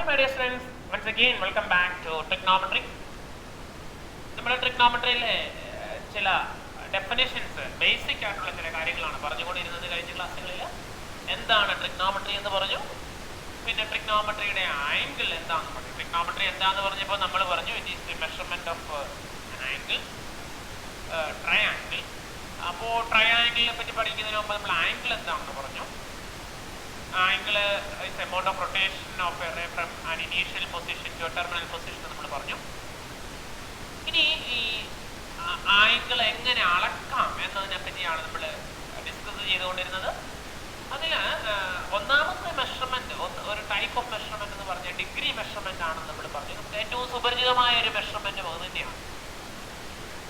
my dear students, once again welcome back to trigonometry. നമ്മുടെ ട്രിഗ്നോമെട്രിയിലെ ചില definitions basic ആയിട്ടുള്ള ചില കാര്യങ്ങളാണ് പറഞ്ഞുകൊണ്ടിരുന്നത് കഴിഞ്ഞ ക്ലാസ്സുകളിൽ. എന്താണ് ട്രിഗ്നോമെട്രി എന്ന് പറഞ്ഞു, പിന്നെ ട്രിഗ്നോമെട്രിയുടെ ആംഗിൾ എന്താണെന്ന് പറഞ്ഞു. ട്രിഗ്നോമെട്രി എന്താണെന്ന് പറഞ്ഞപ്പോൾ നമ്മൾ പറഞ്ഞു it is the measurement of angle, triangle. അപ്പോൾ ട്രയാംഗിളിനെ പറ്റി പഠിക്കുന്നതിന് മുമ്പ് നമ്മൾ ആംഗിൾ എന്താണെന്ന് പറഞ്ഞു. Angle is amount of rotation of a ray from an initial position to a terminal position നമ്മൾ പറഞ്ഞു. ഇനി ഈ ആംഗിൾ എങ്ങനെ അളക്കാം എന്നതിനെ പറ്റിയാണ് നമ്മൾ ഡിസ്കസ് ചെയ്തുകൊണ്ടിരുന്നത്. അതിൽ ഒന്നാമത്തെ മെഷർമെന്റ്, ഒരു ടൈപ്പ് ഓഫ് മെഷർമെന്റ് എന്ന് പറഞ്ഞാൽ ഡിഗ്രി മെഷർമെന്റ് ആണെന്ന് നമ്മൾ പറഞ്ഞു. നമുക്ക് ഏറ്റവും സുപരിചിതമായ ഒരു മെഷർമെന്റ് അത് തന്നെയാണ്.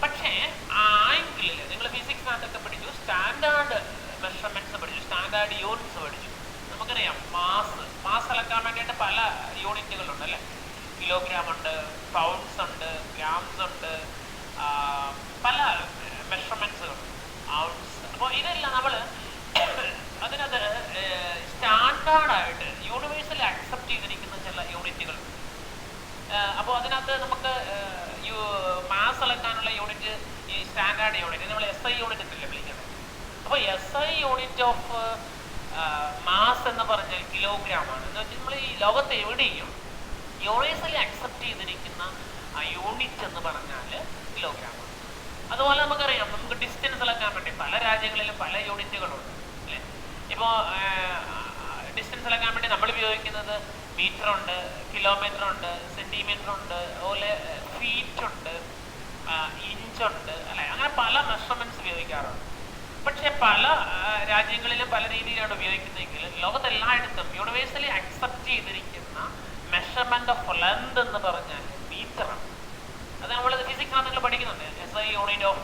പക്ഷേ ആംഗിളിൽ നിങ്ങൾ ഫിസിക്സിനകത്തൊക്കെ പഠിച്ചു, സ്റ്റാൻഡേർഡ് മെഷർമെന്റ്സ് പഠിച്ചു, സ്റ്റാൻഡേർഡ് യൂണിറ്റ്സ് പഠിച്ചു. നമുക്കറിയാം മാസ് അളക്കാൻ വേണ്ടിയിട്ട് പല യൂണിറ്റുകളുണ്ട് അല്ലേ. കിലോഗ്രാം ഉണ്ട്, പൗണ്ട്സ് ഉണ്ട്, ഗ്രാംസ് ഉണ്ട്, പല മെഷർമെന്റ്സുകളുണ്ട്, ഔൺസ്. അപ്പോൾ ഇതെല്ലാം നമ്മൾ അതിനകത്ത് സ്റ്റാൻഡേർഡായിട്ട് യൂണിവേഴ്സലി അക്സെപ്റ്റ് ചെയ്തിരിക്കുന്ന ചില യൂണിറ്റുകളുണ്ട്. അപ്പോൾ അതിനകത്ത് നമുക്ക് മാസ് അളക്കാനുള്ള യൂണിറ്റ്, ഈ സ്റ്റാൻഡേർഡ് യൂണിറ്റ് നമ്മൾ SI യൂണിറ്റ് എന്നല്ലേ വിളിക്കുന്നത്. അപ്പോൾ SI യൂണിറ്റ് ഓഫ് മാസ് എന്ന് പറഞ്ഞാൽ കിലോഗ്രാം ആണ്. എന്ന് വെച്ചാൽ നമ്മൾ ഈ ലോകത്ത് എവിടെയും യൂണിവേഴ്സലി അക്സെപ്റ്റ് ചെയ്തിരിക്കുന്ന ആ യൂണിറ്റ് എന്ന് പറഞ്ഞാൽ കിലോഗ്രാം ആണ്. അതുപോലെ നമുക്കറിയാം, നമുക്ക് ഡിസ്റ്റൻസ് അളക്കാൻ വേണ്ടി പല രാജ്യങ്ങളിലും പല യൂണിറ്റുകളുണ്ട് അല്ലേ. ഇപ്പോൾ ഡിസ്റ്റൻസ് അളക്കാൻ വേണ്ടി നമ്മൾ ഉപയോഗിക്കുന്നത് മീറ്റർ ഉണ്ട്, കിലോമീറ്റർ ഉണ്ട്, സെന്റിമീറ്റർ ഉണ്ട്, അതുപോലെ ഫീറ്റ് ഉണ്ട്, ഇഞ്ചുണ്ട് അല്ലെ. അങ്ങനെ പല മെഷർമെന്റ്സ് ഉപയോഗിക്കാറുണ്ട്. പക്ഷെ പല രാജ്യങ്ങളിലും പല രീതിയിലാണ് ഉപയോഗിക്കുന്നതെങ്കിൽ ലോകത്തെല്ലായിടത്തും യൂണിവേഴ്സലി അക്സെപ്റ്റ് ചെയ്തിരിക്കുന്ന മെഷർമെന്റ് ഓഫ് ലെന്ത് എന്ന് പറഞ്ഞാൽ മീറ്ററാണ്. അത് നമ്മൾ ഫിസിക്സിനകത്ത് നിങ്ങൾ പഠിക്കുന്നുണ്ട്. SI unit of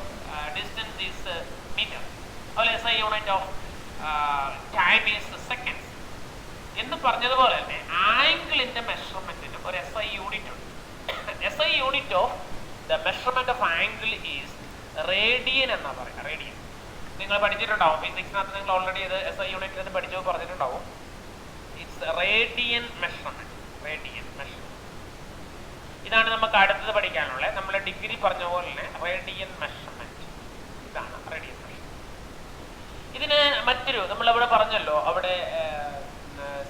distance is metre, അതുപോലെ SI unit of time is seconds എന്ന് പറഞ്ഞതുപോലെ തന്നെ ആംഗിളിന്റെ മെഷർമെന്റിനും ഒരു SI യൂണിറ്റ് ഉണ്ട്. SI unit of the measurement of angle is radian എന്നാ പറയുക. റേഡിയൻ നിങ്ങൾ പഠിച്ചിട്ടുണ്ടാവും ഫിസിക്സിനകത്ത്, നിങ്ങൾ ഓൾറെഡി ഇത് SI യൂണിറ്റിൽ പഠിച്ചു പറഞ്ഞിട്ടുണ്ടാവും. It's radian measurement. Radian measurement ഇതാണ് നമുക്ക് അടുത്തത് പഠിക്കാനുള്ളത്. നമ്മൾ ഡിഗ്രി പറഞ്ഞ പോലെ തന്നെ റേഡിയൻ മെഷർമെന്റ്, ഇതാണ് റേഡിയൻ മെഷർമെന്റ്. ഇതിന് മറ്റൊരു നമ്മളിവിടെ പറഞ്ഞല്ലോ, അവിടെ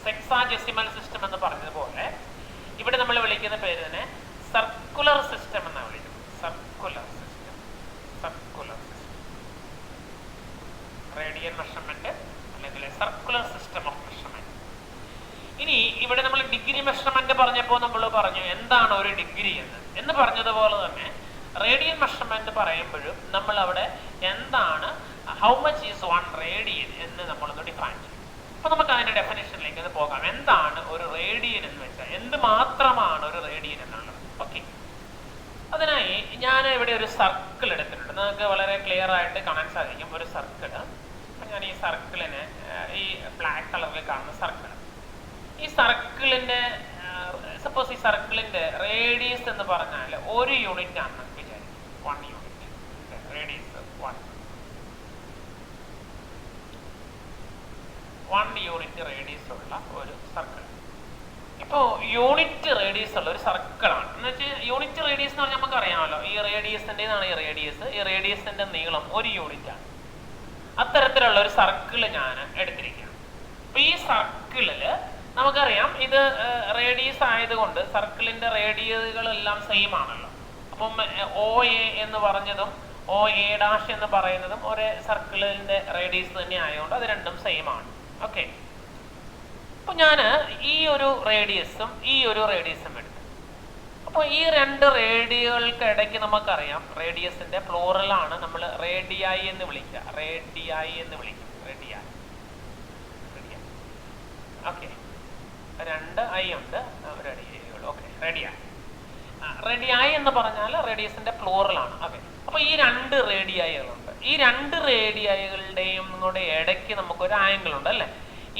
സെക്സാഡെസിമൽ സിസ്റ്റം എന്ന് പറഞ്ഞതുപോലെ ഇവിടെ നമ്മൾ വിളിക്കുന്ന പേര് തന്നെ സർക്കുലർ സിസ്റ്റം എന്നാണ് വിളിക്കുന്നത്. Circular system, circular system, radian measurement അല്ലെങ്കിൽ സർക്കുലർ സിസ്റ്റം ഓഫ് മെഷർമെന്റ്. ഇനി ഇവിടെ നമ്മൾ ഡിഗ്രി മെഷർമെന്റ് പറഞ്ഞപ്പോൾ നമ്മൾ പറഞ്ഞു എന്താണ് ഒരു ഡിഗ്രി എന്ന് പറഞ്ഞതുപോലെ തന്നെ റേഡിയൻ മെഷർമെന്റ് പറയുമ്പോഴും നമ്മൾ അവിടെ എന്താണ്, how much is one radian എന്ന് നമ്മളൊന്ന് ഡിഫൈൻ ചെയ്യും. അപ്പൊ നമുക്ക് അതിന്റെ ഡെഫിനേഷനിലേക്ക് ഒന്ന് പോകാം. എന്താണ് ഒരു റേഡിയൻ എന്ന് വെച്ചാൽ, എന്ത് മാത്രമാണ് ഒരു റേഡിയൻ എന്നുള്ളത്. ഓക്കെ, അതിനായി ഞാൻ ഇവിടെ ഒരു സർക്കിൾ എടുത്തിട്ടുണ്ട്. നിങ്ങൾക്ക് വളരെ ക്ലിയർ ആയിട്ട് കാണാൻ സാധിക്കും ഒരു സർക്കിൾ. അപ്പം ഞാൻ ഈ സർക്കിളിനെ, ഈ ബ്ലാക്ക് കളറിൽ കാണുന്ന സർക്കിൾ, ഈ സർക്കിളിന്റെ സപ്പോസ് ഈ സർക്കിളിന്റെ റേഡിയസ് എന്ന് പറഞ്ഞാൽ ഒരു യൂണിറ്റ് ആണെന്ന് വിചാരിക്കും. 1 യൂണിറ്റ് റേഡിയസ്, 1 യൂണിറ്റ് റേഡിയസ് ഉള്ള ഒരു സർക്കിൾ. ഇപ്പോൾ യൂണിറ്റ് റേഡിയസ് ഉള്ള ഒരു സർക്കിളാണ് എന്ന് വെച്ചാൽ, യൂണിറ്റ് റേഡിയസ് എന്ന് പറഞ്ഞാൽ നമുക്ക് അറിയാമല്ലോ, ഈ റേഡിയസിൻ്റെതാണ് ഈ റേഡിയസ്. ഈ റേഡിയസിന്റെ നീളം 1 യൂണിറ്റ് ആണ്. അത്തരത്തിലുള്ള ഒരു സർക്കിൾ ഞാൻ എടുത്തിരിക്കുകയാണ്. അപ്പൊ ഈ സർക്കിളില് നമുക്കറിയാം ഇത് റേഡിയസ് ആയതുകൊണ്ട് സർക്കിളിന്റെ റേഡിയസുകളെല്ലാം സെയിം ആണല്ലോ. അപ്പം OA എന്ന് പറഞ്ഞതും OA' എന്ന് പറയുന്നതും ഒരേ സർക്കിളിന്റെ റേഡിയസ് തന്നെ ആയതുകൊണ്ട് അത് രണ്ടും സെയിം ആണ്. ഓക്കെ, അപ്പൊ ഞാൻ ഈ ഒരു റേഡിയസും ഈ ഒരു റേഡിയസും എടുത്തു. അപ്പോൾ ഈ രണ്ട് റേഡിയകൾക്ക് ഇടയ്ക്ക് നമുക്കറിയാം റേഡിയസിന്റെ പ്ലൂറലാണ് നമ്മൾ റേഡിയായി എന്ന് വിളിക്കുക. റേഡിയായി എന്ന് വിളിക്കും. റേഡിയായി. ഓക്കെ, 2 I ഉണ്ട്, ഒരു അടിയുള്ളൂ. ഓക്കെ, റേഡിയായി. റേഡിയായി എന്ന് പറഞ്ഞാൽ റേഡിയസിന്റെ പ്ലൂറലാണ്. ഓക്കെ, അപ്പൊ ഈ 2 റേഡിയായികളുണ്ട്. ഈ 2 റേഡിയായികളുടെയും കൂടെ ഇടയ്ക്ക് നമുക്കൊരു ആംഗിൾ ഉണ്ട് അല്ലേ.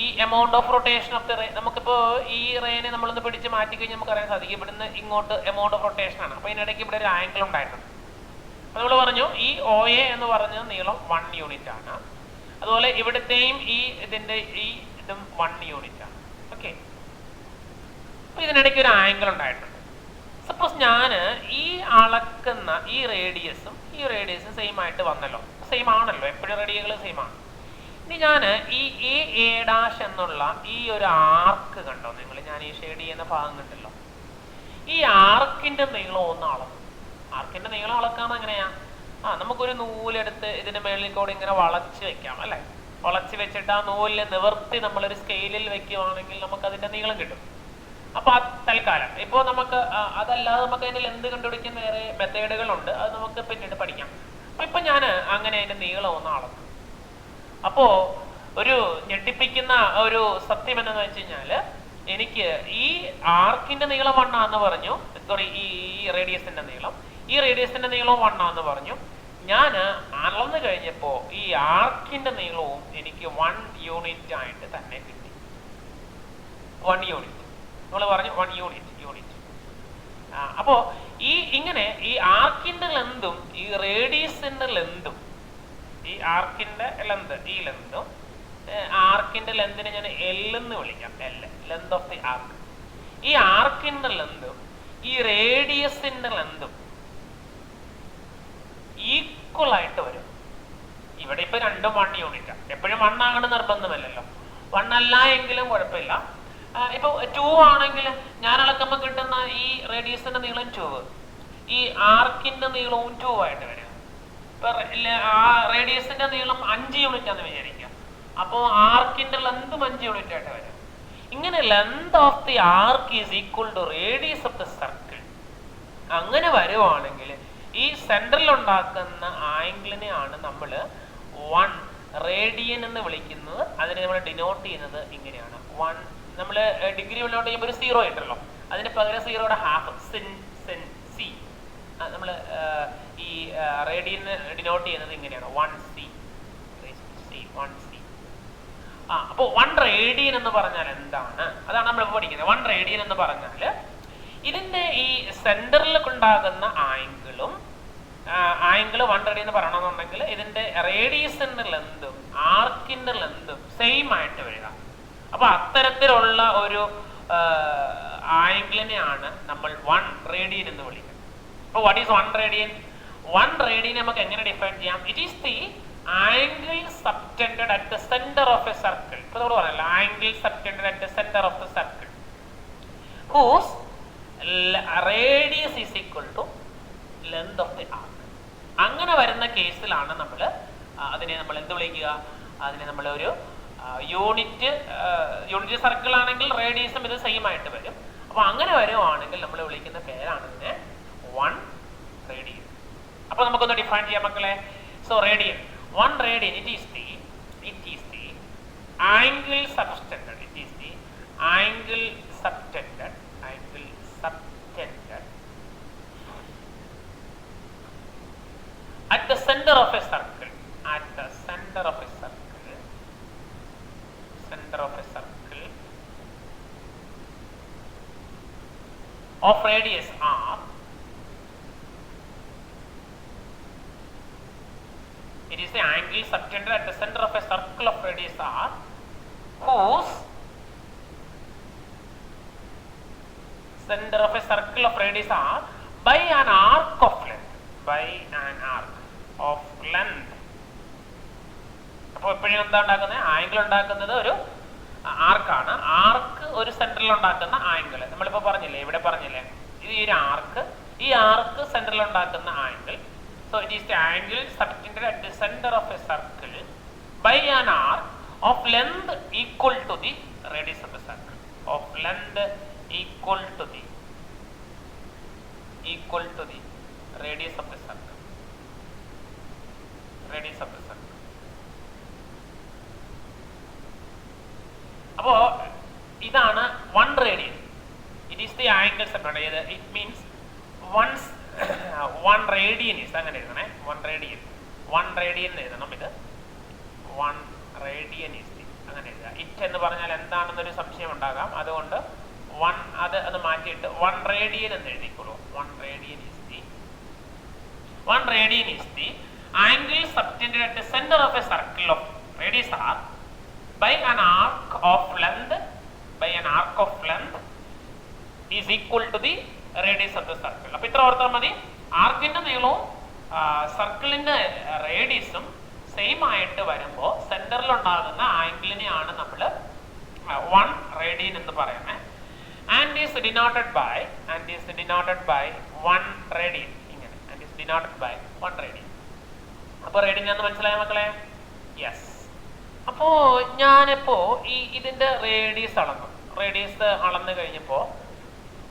ഈ amount of rotation of the ray, നമുക്കിപ്പോൾ ഈ റേനെ നമ്മളൊന്ന് പിടിച്ച് മാറ്റി കഴിഞ്ഞാൽ നമുക്ക് അറിയാൻ സാധിക്കും ഇവിടുന്ന് ഇങ്ങോട്ട് എമൗണ്ട് ഓഫ് റൊട്ടേഷൻ ആണ്. അപ്പോൾ ഇതിനിടയ്ക്ക് ഇവിടെ ഒരു ആംഗിൾ ഉണ്ടായിട്ടുണ്ട്. അപ്പോൾ നമ്മൾ പറഞ്ഞു ഈ OA എന്ന് പറഞ്ഞ നീളം 1 യൂണിറ്റ് ആണ്. അതുപോലെ ഇവിടുത്തെയും ഈ ഇതിന്റെ ഈ ഇതും 1 യൂണിറ്റ് ആണ്. ഓക്കെ, അപ്പോൾ ഇതിനിടയ്ക്ക് ഒരു ആംഗിൾ ഉണ്ടായിട്ടുണ്ട്. സപ്പോസ് ഞാൻ ഈ അളക്കുന്ന ഈ റേഡിയസും സെയിം ആയിട്ട് വന്നല്ലോ, സെയിം ആണല്ലോ, എപ്പോഴും റേഡിയകൾ സെയിം ആണ്. ഇനി ഞാൻ ഈ എ ഡാഷ് എന്നുള്ള ഈ ഒരു ആർക്ക് കണ്ടോ നിങ്ങൾ, ഞാൻ ഈ ഷെയ്ഡ് ചെയ്യുന്ന ഭാഗം കണ്ടല്ലോ, ഈ ആർക്കിന്റെ നീളം ഒന്ന് അളന്നു. ആർക്കിന്റെ നീളം അളക്കാന്ന് എങ്ങനെയാ? നമുക്കൊരു നൂലെടുത്ത് ഇതിന്റെ മേളിൽ കൂടെ ഇങ്ങനെ വളച്ച് വെക്കാം അല്ലെ. വളച്ച് വെച്ചിട്ട് ആ നൂലിനെ നിവർത്തി നമ്മളൊരു സ്കെയിലിൽ വെക്കുവാണെങ്കിൽ നമുക്ക് അതിന്റെ നീളം കിട്ടും. അപ്പൊ തൽക്കാലം ഇപ്പൊ നമുക്ക് അതല്ലാതെ നമുക്ക് അതിന്റെ ലെന്ത് കണ്ടുപിടിക്കാൻ വേറെ മെത്തേഡുകളുണ്ട്, അത് നമുക്ക് പിന്നീട് പഠിക്കാം. അപ്പൊ ഇപ്പൊ ഞാൻ അങ്ങനെ അതിന്റെ നീളം ഒന്ന് അളന്നു. അപ്പോ ഒരു ഞെട്ടിപ്പിക്കുന്ന ഒരു സത്യം എന്താന്ന് വെച്ച് കഴിഞ്ഞാല്, എനിക്ക് ഈ ആർക്കിന്റെ നീളം 1 ആന്ന് പറഞ്ഞു, സോറി ഈ റേഡിയസിന്റെ നീളം, ഈ റേഡിയസിന്റെ നീളവും 1 ആന്ന് പറഞ്ഞു. ഞാൻ അളന്നു കഴിഞ്ഞപ്പോ ഈ ആർക്കിന്റെ നീളവും എനിക്ക് 1 യൂണിറ്റ് ആയിട്ട് തന്നെ കിട്ടി. 1 യൂണിറ്റ് നമ്മൾ പറഞ്ഞു, 1 യൂണിറ്റ്. അപ്പോ ഇങ്ങനെ ഈ ആർക്കിന്റെ ലെന്തും ഈ റേഡിയസിന്റെ ലെന്തും, ഈ ആർക്കിന്റെ ലെന്ത്, ഈ ലെന്തും, ആർക്കിന്റെ ലെന്തിനെ ഞാൻ എൽ എന്ന് വിളിക്കാം, എൽ, ലെന്ത് ഓഫ് ദി ആർക്ക്. ഈ ആർക്കിന്റെ ലെന്തും ഈ റേഡിയസിന്റെ ലെന്തും ഈക്വൽ ആയിട്ട് വരും. ഇവിടെ ഇപ്പൊ രണ്ടും 1 യൂണിറ്റാ. എപ്പോഴും 1 ആകണം നിർബന്ധമല്ലല്ലോ. 1 അല്ല എങ്കിലും കുഴപ്പമില്ല. ഇപ്പൊ 2 ആണെങ്കിൽ ഞാൻ അളക്കുമ്പോൾ കിട്ടുന്ന ഈ റേഡിയസിന്റെ നീളം 2, ഈ ആർക്കിന്റെ നീളവും 2 ആയിട്ട് വരും. ഇപ്പൊ റേഡിയസിന്റെ നീളം 5 യൂണിറ്റ് ആണെന്ന് വിചാരിക്കാം, അപ്പോ ആർക്കിന്റെ ലെന്തും 5 യൂണിറ്റ് ആയിട്ട് വരും. ഇങ്ങനെ length of the arc is equal to radius of the circle. അങ്ങനെ വരുവാണെങ്കിൽ ഈ സെന്ററിൽ ഉണ്ടാക്കുന്ന ആംഗിളിനെയാണ് നമ്മൾ 1 റേഡിയൻ എന്ന് വിളിക്കുന്നത്. അതിനെ നമ്മൾ ഡിനോട്ട് ചെയ്യുന്നത് ഇങ്ങനെയാണ്. 1 നമ്മൾ ഡിഗ്രി ഡിനോട്ട് ചെയ്യുമ്പോൾ ഒരു 0 ഇട്ടല്ലോ, അതിന് പകരം 0യുടെ ഹാഫ് സി. നമ്മൾ ഈ റേഡിയന് ഡിനോട്ട് ചെയ്യുന്നത് ഇങ്ങനെയാണ്, 1c. അപ്പോൾ 1 റേഡിയൻ എന്ന് പറഞ്ഞാൽ എന്താണ്? അതാണ് നമ്മൾ പഠിക്കുന്നത്. 1 റേഡിയൻ എന്ന് പറഞ്ഞാൽ ഇതിന്റെ ഈ സെന്ററിൽ ഉണ്ടാകുന്ന ആംഗിളും, ആംഗിൾ 1 റേഡിയൻ എന്ന് പറയണമെന്നുണ്ടെങ്കിൽ ഇതിന്റെ റേഡിയസിന്റെ ലെന്തും ആർക്കിന്റെ ലെന്തും സെയിം ആയിട്ട് വരിക. അപ്പൊ അത്തരത്തിലുള്ള ഒരു ആംഗിളിനെയാണ് നമ്മൾ 1 റേഡിയൻ എന്ന് വിളിക്കുന്നത്. അപ്പൊ വാട്ട് ഈസ് 1 റേഡിയൻ? 1 റേഡിയൻ നമുക്ക് എങ്ങനെ ഡിഫൈൻ ചെയ്യാം? It is the angle subtended at the centre of a circle. ഇപ്പൊ നമ്മൾ പറഞ്ഞല്ലോ, angle subtended at the centre of the circle whose radius is equal to length of the arc. അങ്ങനെ വരുന്ന കേസിലാണ് നമ്മൾ അതിനെ നമ്മൾ എന്ത് വിളിക്കുക? അതിനെ നമ്മൾ ഒരു യൂണിറ്റ് സർക്കിൾ ആണെങ്കിൽ റേഡിയസും ഇത് സെയിം ആയിട്ട് വരും. അപ്പൊ അങ്ങനെ വരുവാണെങ്കിൽ നമ്മൾ വിളിക്കുന്ന പേരാണ് ഇതിനെ 1 റേഡിയൻ. അപ്പൊ നമുക്കൊന്ന് ഡിഫൈൻ ചെയ്യാം മക്കളെ. So radian, 1 radian, it is the angle subtended. It is the angle subtended at the center of a circle. At the center of a circle of radius r. It is the angle subtended at the center of a circle of radius r whose center of a circle of radius r by an arc of length. അപ്പോൾ എപ്പോഴും എന്താ ഉണ്ടാക്കുന്നത്? Angle ഉണ്ടാക്കുന്നത് ഒരു ആർക്കാണ്. ആർക്ക് ഒരു സെന്ററിൽ ഉണ്ടാക്കുന്ന ആംഗിൾ നമ്മളിപ്പോ പറഞ്ഞില്ലേ, ഇവിടെ പറഞ്ഞില്ലേ, ഇത് ഈ ഒരു ആർക്ക്, ഈ ആർക്ക് സെന്ററിൽ ഉണ്ടാക്കുന്ന angle. So it is the angle subtended at the centre of a circle by an arc of length equal to the radius of a circle. Of length equal to the radius of the circle. അപ്പോ ഇതാണ് 1 radian. It is the angle separate. It means 1 radian is, അങ്ങനെ എഴുതണേ, 1 radian എഴുതണം. ഇത് 1 radian is the, അങ്ങനെ എഴുതുക. It എന്ന് പറഞ്ഞാൽ എന്താണെന്നൊരു സംശയം ഉണ്ടാകാം, അതുകൊണ്ട് 1 അത് മാറ്റിയിട്ട് 1 റേഡിയൻ എന്ന് എഴുതിക്കോളൂ. 1 radian is the angle subtended at the center of a circle of radius r by an arc of length is equal to the radius of the circle. അപ്പൊ ഇത്ര ഓർത്താൽ മതി. ആർക്കിന്റെ നീളവും സർക്കിളിന്റെ റേഡിയസും സെയിം ആയിട്ട് വരുമ്പോൾ സെന്ററിൽ ഉണ്ടാകുന്ന ആംഗിളിനെയാണ് നമ്മൾ 1 റേഡിയൻ എന്ന് പറയുന്നത്. And is denoted by 1 radian. ഇങ്ങനെ and is denoted by 1 radian. അപ്പൊ റേഡിയൻ എന്ന് മനസ്സിലായ മക്കളെ? യെസ്. അപ്പോ ഞാനിപ്പോ ഇതിന്റെ റേഡിയസ് അളന്നു. റേഡിയസ് അളന്നു കഴിഞ്ഞപ്പോ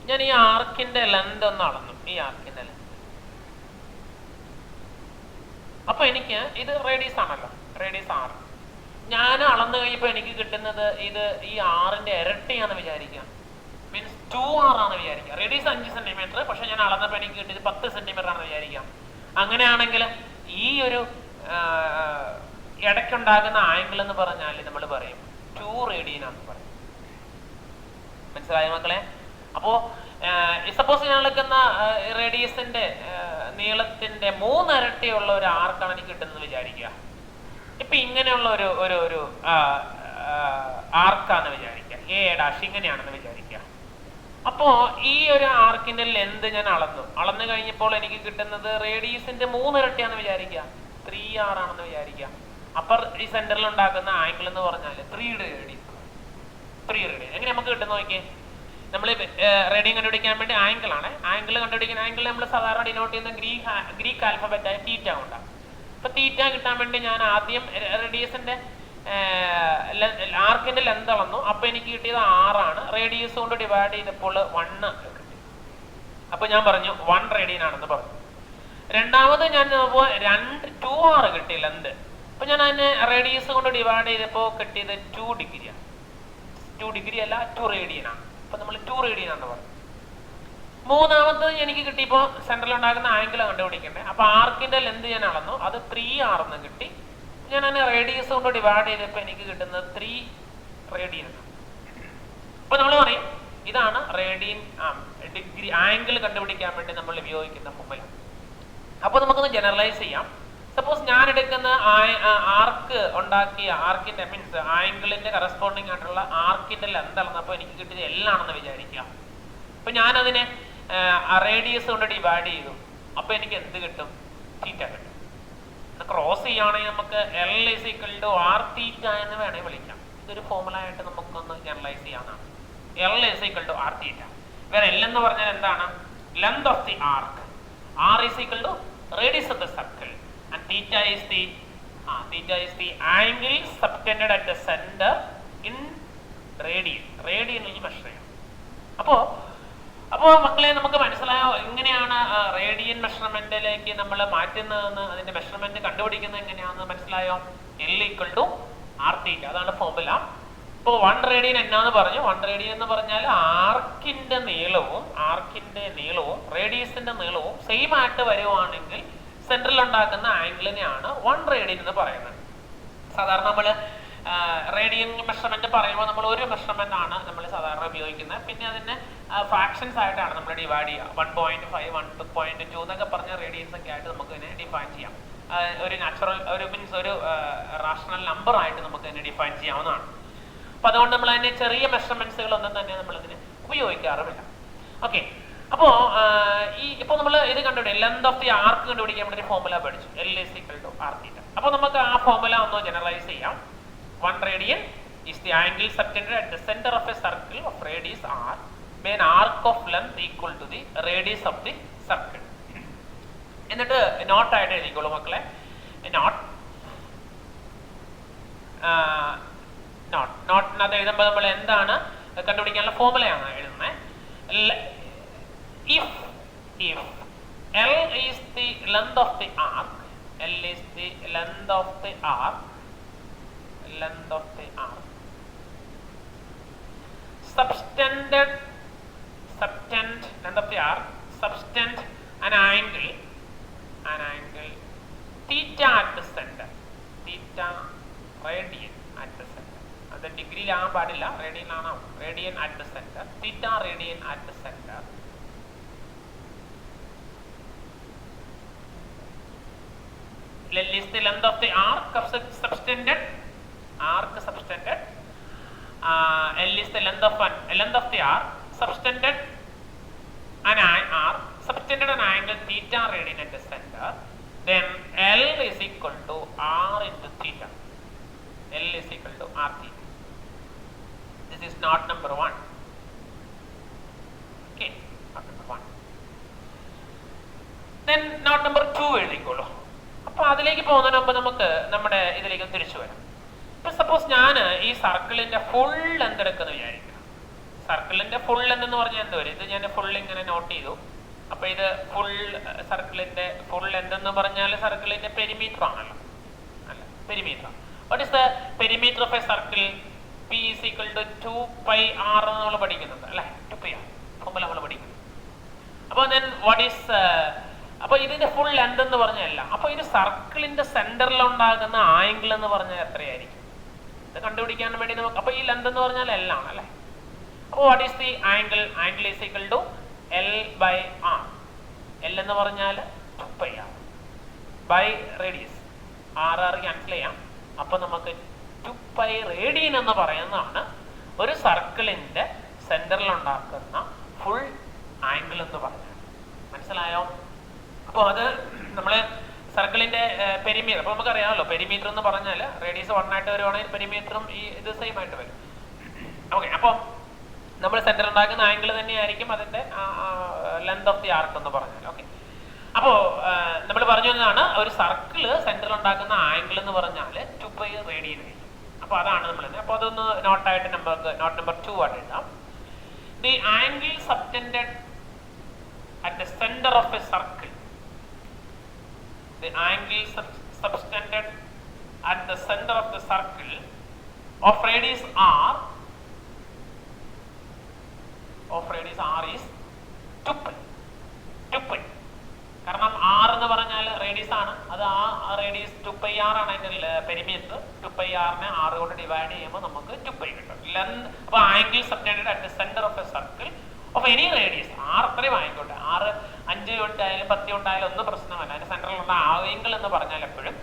ഞാൻ ഈ ആർക്കിന്റെ ലെന്ത് ഒന്ന് അളന്നു. ഈ ആർക്കിന്റെ ലെന്ത്. അപ്പൊ എനിക്ക് ഇത് റേഡിയസ് ആണല്ലോ, റേഡിയസ് 6. ഞാൻ അളന്നു കഴിഞ്ഞപ്പോ എനിക്ക് കിട്ടുന്നത് ഇത് ഈ 6ന്റെ ഇരട്ടിയാന്ന് വിചാരിക്കുക. മീൻസ് 2r ആണ് വിചാരിക്കുക. റേഡിയസ് 5 സെന്റിമീറ്റർ, പക്ഷെ ഞാൻ അളന്നപ്പോ എനിക്ക് കിട്ടിയത് 10 സെന്റിമീറ്റർ ആണെന്ന് വിചാരിക്കാം. അങ്ങനെയാണെങ്കിൽ ഈ ഒരു ഇടയ്ക്കുണ്ടാകുന്ന ആംഗിൾ എന്ന് പറഞ്ഞാൽ നമ്മൾ പറയും 2 റേഡിയൻ ആണെന്ന് പറയും. മനസ്സിലായ മക്കളെ? അപ്പോ സപ്പോസ് ഞാൻ എടുക്കുന്ന റേഡിയസിന്റെ നീളത്തിന്റെ 3 ഇരട്ടിയുള്ള ഒരു ആർക്കാണ് എനിക്ക് കിട്ടുന്നത് വിചാരിക്കുക. ഇപ്പൊ ഇങ്ങനെയുള്ള ഒരു ആർക്കാന്ന് വിചാരിക്കുക, A' ഇങ്ങനെയാണെന്ന് വിചാരിക്കുക. അപ്പോ ഈ ഒരു ആർക്കിന്റെ ലെന്ത് ഞാൻ അളന്നു കഴിഞ്ഞപ്പോൾ എനിക്ക് കിട്ടുന്നത് റേഡിയസിന്റെ 3 ഇരട്ടിയാന്ന് വിചാരിക്കുക, 3r ആണെന്ന് വിചാരിക്കുക. അപ്പൊ ഈ സെന്ററിൽ ഉണ്ടാക്കുന്ന ആംഗിൾ എന്ന് പറഞ്ഞാൽ 3 റേഡിയൻ. എങ്ങനെ നമുക്ക് കിട്ടുന്ന നോക്കിയേ. നമ്മൾ റേഡിയൻ കണ്ടുപിടിക്കാൻ വേണ്ടി ആംഗിൾ ആണ്. ആംഗിൾ കണ്ടുപിടിക്കുന്ന ആംഗിൾ നമ്മൾ സാധാരണ ഡിനോട്ട് ചെയ്യുന്ന ഗ്രീക്ക് ആൽഫബറ്റ് ആയ തീറ്റ കൊണ്ടാണ്. അപ്പൊ തീറ്റ കിട്ടാൻ വേണ്ടി ഞാൻ ആദ്യം റേഡിയസിന്റെ ആർക്കിന്റെ ലെന്ത് അളന്നു. അപ്പൊ എനിക്ക് കിട്ടിയത് 6 ആണ്. റേഡിയസ് കൊണ്ട് ഡിവൈഡ് ചെയ്തപ്പോൾ 1 കിട്ടി. അപ്പൊ ഞാൻ പറഞ്ഞു 1 റേഡിയൻ ആണെന്ന് പറഞ്ഞു. രണ്ടാമത് ഞാൻ 2r കിട്ടി ലെന്ത്. അപ്പൊ ഞാൻ അതിനെ റേഡിയസ് കൊണ്ട് ഡിവൈഡ് ചെയ്തപ്പോൾ കിട്ടിയത് 2 ഡിഗ്രിയാണ്. 2 ഡിഗ്രി അല്ല, 2 റേഡിയൻ ആണ്. അപ്പൊ നമ്മൾ 2 റേഡിയൻ ആണെന്ന് പറഞ്ഞു. മൂന്നാമത്തത് എനിക്ക് കിട്ടിയപ്പോ സെന്ററിൽ ഉണ്ടാകുന്ന ആംഗിൾ കണ്ടുപിടിക്കണ്ടേ. അപ്പൊ ആർക്കിന്റെ ലെന്ത് ഞാൻ അളന്നു, അത് 3r എന്ന് കിട്ടി. ഞാൻ അതിനെ റേഡിയസ് കൊണ്ട് ഡിവൈഡ് ചെയ്തപ്പോ എനിക്ക് കിട്ടുന്നത് 3 റേഡിയൻ ആണ്. അപ്പൊ നമ്മൾ പറയും ഇതാണ് റേഡിയൻ ഡിഗ്രി ആംഗിൾ കണ്ടുപിടിക്കാൻ വേണ്ടി നമ്മൾ ഉപയോഗിക്കുന്ന ഫോർമുല. അപ്പൊ നമുക്കൊന്ന് ജനറലൈസ് ചെയ്യാം. സപ്പോസ് ഞാൻ എടുക്കുന്ന ആർക്ക് ഉണ്ടാക്കിയ ആർക്കിന്റെ മീൻസ് ആംഗിളിന്റെ കറസ്പോണ്ടിങ് ആയിട്ടുള്ള ആർക്കിന്റെ ലെന്ത് അളന്നപ്പോൾ എനിക്ക് കിട്ടിയത് L ആണെന്ന് വിചാരിക്കുക. അപ്പൊ ഞാൻ അതിനെ റേഡിയസ് കൊണ്ട് ഡിവൈഡ് ചെയ്തു. അപ്പൊ എനിക്ക് എന്ത് കിട്ടും? തീറ്റ കിട്ടും. ക്രോസ് ചെയ്യുകയാണെങ്കിൽ നമുക്ക് L = r തീറ്റ എന്ന് വേണമെങ്കിൽ വിളിക്കാം. ഇതൊരു ഫോർമുല ആയിട്ട് നമുക്കൊന്ന് ജനറലൈസ് ചെയ്യാവുന്നതാണ്. L = r തീറ്റ. വേറെ L എന്ന് പറഞ്ഞാൽ എന്താണ്? Length of the arc. R = radius of the circle. And theta is the angle subtended at the center in radian. റേഡിയനിൽ മെഷർ ചെയ്യാം. അപ്പോ മക്കളെ നമുക്ക് മനസ്സിലായോ എങ്ങനെയാണ് റേഡിയൻ മെഷർമെന്റിലേക്ക് നമ്മൾ മാറ്റുന്നതെന്ന്, അതിന്റെ മെഷർമെന്റ് കണ്ടുപിടിക്കുന്നത് എങ്ങനെയാണെന്ന് മനസ്സിലായോ? L = r തീറ്റ. അതാണ് ഫോർമുല. ഇപ്പോൾ 1 റേഡിയൻ എന്നാന്ന് പറഞ്ഞു. 1 റേഡിയൻ എന്ന് പറഞ്ഞാൽ ആർക്കിന്റെ നീളവും റേഡിയസിന്റെ നീളവും സെയിം ആയിട്ട് വരുവാണെങ്കിൽ സെന്ററിൽ ഉണ്ടാക്കുന്ന ആംഗിളിനെയാണ് 1 റേഡിയൻ എന്ന് പറയുന്നത്. സാധാരണ നമ്മൾ റേഡിയൻ മെഷർമെന്റ് പറയുമ്പോൾ നമ്മൾ ഒരു മെഷർമെന്റ് ആണ് നമ്മൾ സാധാരണ ഉപയോഗിക്കുന്നത്. പിന്നെ അതിന്റെ ഫ്രാക്ഷൻസ് ആയിട്ടാണ് നമ്മൾ ഡിവൈഡ് ചെയ്യുക. 1.5, 1.2 എന്നൊക്കെ പറഞ്ഞ റേഡിയൻസ് ഒക്കെ ആയിട്ട് നമുക്ക് ഇതിനെ ഡിഫൈൻ ചെയ്യാം. ഒരു നാച്ചുറൽ ഒരു റാഷണൽ നമ്പർ ആയിട്ട് നമുക്ക് ഇതിനെ ഡിഫൈൻ ചെയ്യാവുന്നതാണ്. അപ്പൊ അതുകൊണ്ട് നമ്മൾ അതിന്റെ ചെറിയ മെഷർമെന്റ്സുകളൊന്നും തന്നെ നമ്മൾ ഇതിന് ഉപയോഗിക്കാറുമില്ല. ഓക്കെ. അപ്പോ ഇപ്പൊ നമ്മൾ ഇത് കണ്ടുപിടിക്കും, ലെങ്ത് ഓഫ് ദി ആർക്ക് കണ്ടുപിടിക്കാൻ വേണ്ടി ഫോർമുല പഠിച്ചു. L = r തീറ്റ. അപ്പൊ നമുക്ക് ആ ഫോർമുല ഒന്ന് ജനറലൈസ് ചെയ്യാം. 1 radian is the angle subtended at the center of a circle of radius r by an arc of length equal to the radius of the circle. എന്നിട്ട് not ആയിട്ട് എഴുതിക്കോളൂ മക്കളെ. നോട്ടിനകത്ത് എഴുതുമ്പോൾ നമ്മൾ എന്താണ് കണ്ടുപിടിക്കാനുള്ള ഫോർമുലയാണ് എഴുതുന്നത്. If L is the length of the arc, subtend an angle theta at the center, radian at the center. അത് ഡിഗ്രിയിലാകാൻ പാടില്ല, റേഡിയനിലാണോ? Radian at the center, theta radian at the center. L is the length of the arc subtended. L is the length of the arc subtended theta radian at the center, then L is equal to R into theta. L is equal to R theta. This is knot number 1. Okay, knot number 1. Then knot number 2 എഴുതിക്കോളൂ. അപ്പോൾ അതിലേക്ക് പോകുന്നതിന് മുമ്പ് നമുക്ക് നമ്മുടെ ഇതിലേക്ക് തിരിച്ചു വരാം. ഇപ്പോൾ സപ്പോസ് ഞാൻ ഈ സർക്കിളിന്റെ ഫുൾ ലെന്ത് എടുക്കുന്നു വിചാരിക്കുക. സർക്കിളിന്റെ ഫുൾ ലെന്ത് എന്ന് പറഞ്ഞാൽ എന്ത് വരും? ഇത് ഞാൻ ഫുൾ ഇങ്ങനെ നോട്ട് ചെയ്തു. അപ്പോൾ ഇത് ഫുൾ സർക്കിളിന്റെ ഫുൾ ലെന്ത് എന്ന് പറഞ്ഞാൽ സർക്കിളിന്റെ പെരിമീറ്റർ ആണല്ലോ, അല്ല perimeter. What is the perimeter of a circle? P is equal to 2πr എന്ന് നമ്മൾ പഠിക്കുന്നുണ്ട് അല്ലേ? 2πr മുമ്പ് നമ്മൾ പഠിക്കുന്നു. അപ്പോൾ then what is അപ്പോൾ ഇതിന്റെ ഫുൾ ലെന്ത് എന്ന് പറഞ്ഞല്ല. അപ്പോൾ ഇത് സർക്കിളിന്റെ സെന്ററിൽ ഉണ്ടാകുന്ന ആംഗിൾ എന്ന് പറഞ്ഞാൽ എത്രയായിരിക്കും? ഇത് കണ്ടുപിടിക്കാൻ വേണ്ടി നമുക്ക് അപ്പോൾ ഈ ലെന്ത് എന്ന് പറഞ്ഞാൽ L ആണ് അല്ലേ? അപ്പോൾ what is the angle? Angle is equal to L/R. L എന്ന് പറഞ്ഞാൽ 2πr by radius. R cancel ചെയ്യാം. അപ്പോൾ നമുക്ക് 2π റേഡിയൻ എന്ന് പറയുന്നതാണ് ഒരു സർക്കിളിന്റെ സെന്ററിൽ ഉണ്ടാക്കുന്ന ഫുൾ ആംഗിൾ എന്ന് പറഞ്ഞാൽ. മനസ്സിലായോ? അപ്പോൾ അത് നമ്മൾ സർക്കിളിന്റെ പെരിമീറ്റർ, അപ്പോൾ നമുക്കറിയാമല്ലോ പെരിമീറ്റർ എന്ന് പറഞ്ഞാൽ റേഡിയസ് 1 ആയിട്ട് വരുവാണെങ്കിൽ പെരിമീറ്ററും ഈ ഇത് സെയിം ആയിട്ട് വരും. ഓക്കെ, അപ്പോൾ നമ്മൾ സെന്റർ ഉണ്ടാക്കുന്ന ആംഗിൾ തന്നെയായിരിക്കും അതിന്റെ ലെങ്ത് ഓഫ് ദി ആർക്ക് എന്ന് പറഞ്ഞാൽ. ഓക്കെ, അപ്പോൾ നമ്മൾ പറഞ്ഞു തന്നതാണ് ഒരു സർക്കിള് സെന്ററിൽ ഉണ്ടാക്കുന്ന ആംഗിൾ എന്ന് പറഞ്ഞാൽ 2π റേഡിയൻ ആയിരിക്കും. അപ്പോൾ അതാണ് നമ്മൾ. അപ്പോൾ അതൊന്ന് നോട്ടായിട്ട് നോട്ട് നമ്പർ 2 ആയിട്ട് എഴുതാം. The angle subtended at the center of a circle, the angle subtended at the center of the circle of radius r is 2π. കാരണം r എന്ന് പറഞ്ഞാൽ റേഡിയസ് ആണ്. അത് ആ റേഡിയസ് 2πr ആണ് അതിന്റെ പെരിമീറ്റർ. 2πr-നെ r കൊണ്ട് ഡിവൈഡ് ചെയ്യുമ്പോൾ നമുക്ക് 2π കിട്ടും. ലെന്ത് അപ്പോൾ angle subtended at the center of a circle of any radius, r അത്രയും ആയിക്കോട്ടെ, r 5 ഉണ്ടായാലും 10 ഉണ്ടായാലും ഒന്നും പ്രശ്നമല്ല. അതിന്റെ സെന്ററിലുള്ള ആംഗിൾ എന്ന് പറഞ്ഞാൽ എപ്പോഴും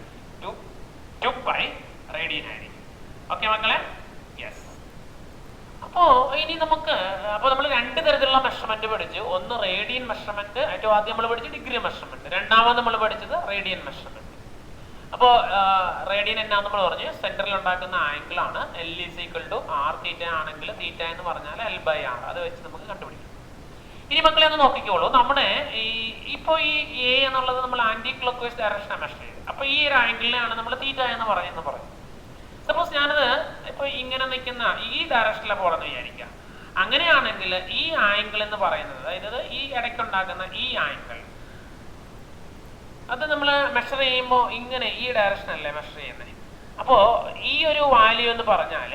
2π റേഡിയൻ ആയിരിക്കും. ഓക്കെ മക്കളെ? യെസ്. അപ്പോൾ ഇനി നമുക്ക് നമ്മൾ 2 തരത്തിലുള്ള മെഷർമെന്റ് പഠിച്ചു. ഒന്ന് റേഡിയൻ മെഷർമെന്റ്, ഏറ്റവും ആദ്യം നമ്മൾ പഠിച്ചു ഡിഗ്രി മെഷർമെന്റ്. രണ്ടാമത് നമ്മൾ പഠിച്ചത് റേഡിയൻ മെഷർമെന്റ്. അപ്പോൾ റേഡിയൻ എന്നാന്ന് നമ്മൾ പറഞ്ഞു, സെന്ററിൽ ഉണ്ടാക്കുന്ന ആംഗിൾ ആണ്. L is equal to R θ ആണെങ്കിൽ θ എന്ന് പറഞ്ഞാൽ L/R. അത് വെച്ച് നമുക്ക് കണ്ടുപിടിക്കാം. ഇനി മക്കളെ ഒന്ന് നോക്കിക്കോളൂ, നമ്മുടെ ഇപ്പോൾ ഈ A എന്നുള്ളത് നമ്മൾ ആന്റി ക്ലോക്ക് വൈസ് ഡയറക്ഷനാണ് മെഷർ ചെയ്തത്. അപ്പോൾ ഈ ഒരു ആംഗിളിനെയാണ് നമ്മൾ θ എന്ന് പറയും. സപ്പോസ് ഞാനത് ഇപ്പോൾ ഇങ്ങനെ നിൽക്കുന്ന ഈ ഡയറക്ഷനിലാണ് പോകണമെന്ന് വിചാരിക്കാം. അങ്ങനെയാണെങ്കിൽ ഈ ആംഗിൾ എന്ന് പറയുന്നത്, അതായത് ഈ ഇടയ്ക്കുണ്ടാക്കുന്ന ഈ ആംഗിൾ, അത് നമ്മൾ മെഷർ ചെയ്യുമ്പോൾ ഇങ്ങനെ ഈ ഡയറക്ഷനല്ലേ മെഷർ ചെയ്യുന്നത്. അപ്പോൾ ഈ ഒരു വാല്യൂ എന്ന് പറഞ്ഞാൽ